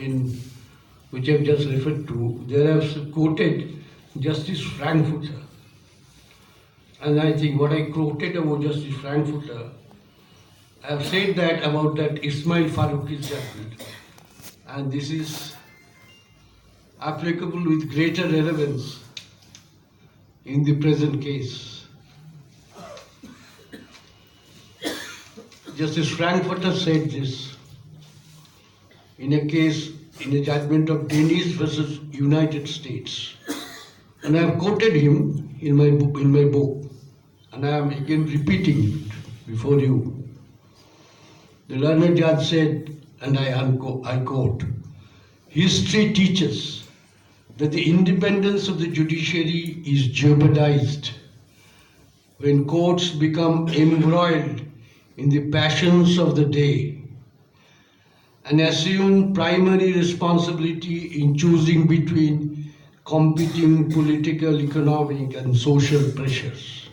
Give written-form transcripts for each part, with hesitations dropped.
in which I've just referred to, there I've quoted Justice Frankfurter. And I think what I quoted about Justice Frankfurter, I have said that about that Ismail Faruqi's judgment. And this is applicable with greater relevance in the present case. Justice Frankfurter said this in a case, in a judgment of Dennis versus United States. And I have quoted him in my book, and I am again repeating it before you. The learned judge said, and I quote, "History teaches that the independence of the judiciary is jeopardized when courts become embroiled in the passions of the day and assume primary responsibility in choosing between competing political, economic, and social pressures."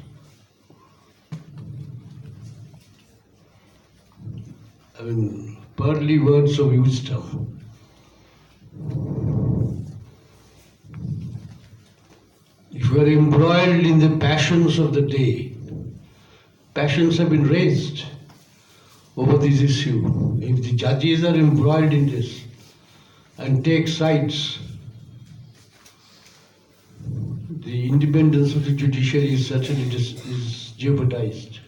I mean, pearly words of wisdom. If you are embroiled in the passions of the day, passions have been raised over this issue. If the judges are embroiled in this and take sides, the independence of the judiciary is certainly is jeopardized.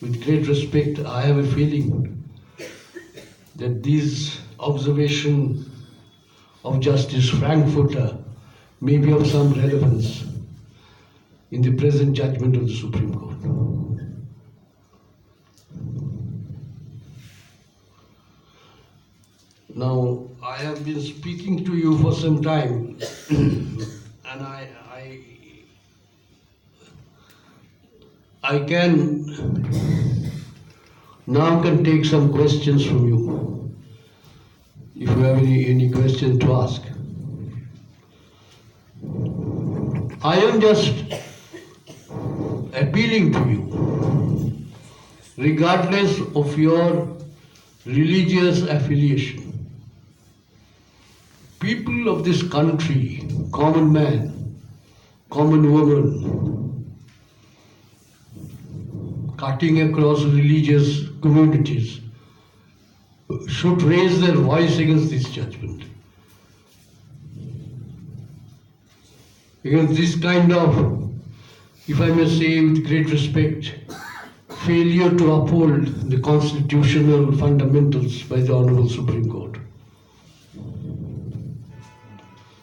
With great respect, I have a feeling that this observation of Justice Frankfurter may be of some relevance in the present judgment of the Supreme Court. Now, I have been speaking to you for some time, and I can take some questions from you, if you have any question to ask. I am just appealing to you, regardless of your religious affiliation. People of this country, common man, common woman, cutting across religious communities, should raise their voice against this judgment. Because this kind of, if I may say with great respect, failure to uphold the constitutional fundamentals by the Honorable Supreme Court.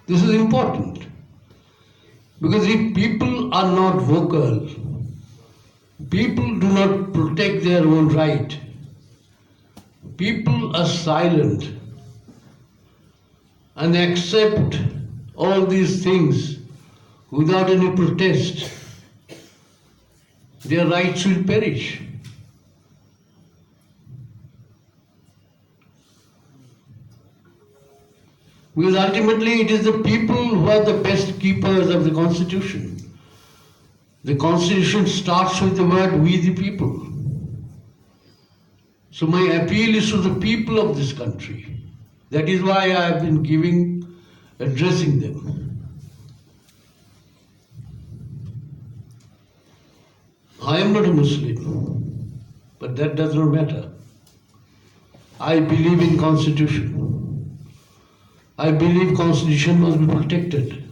This is important, because if people are not vocal, people do not protect their own right, people are silent and accept all these things without any protest, their rights will perish. Because ultimately it is the people who are the best keepers of the Constitution. The Constitution starts with the word "we the people." So my appeal is to the people of this country. That is why I have been addressing them. I am not a Muslim, but that does not matter. I believe in Constitution. I believe Constitution must be protected,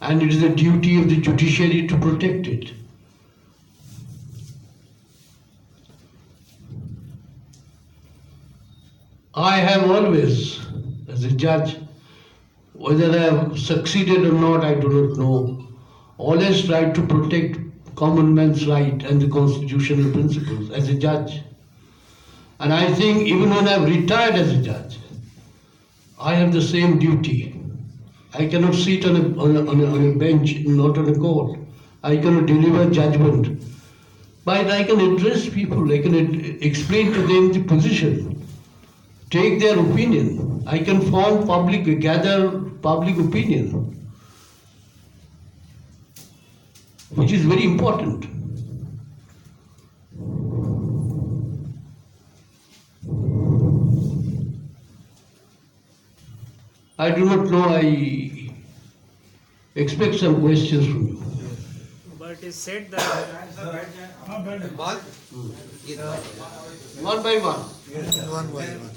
and it is the duty of the judiciary to protect it. I have always, as a judge, whether I have succeeded or not, I do not know, always tried to protect common man's right and the constitutional principles as a judge. And I think even when I have retired as a judge, I have the same duty. I cannot sit on a bench, not on a court. I cannot deliver judgment. But I can address people, I can explain to them the position, take their opinion. I can gather public opinion, which is very important. I do not know. I expect some questions from you. But it is said that One by one. One by one.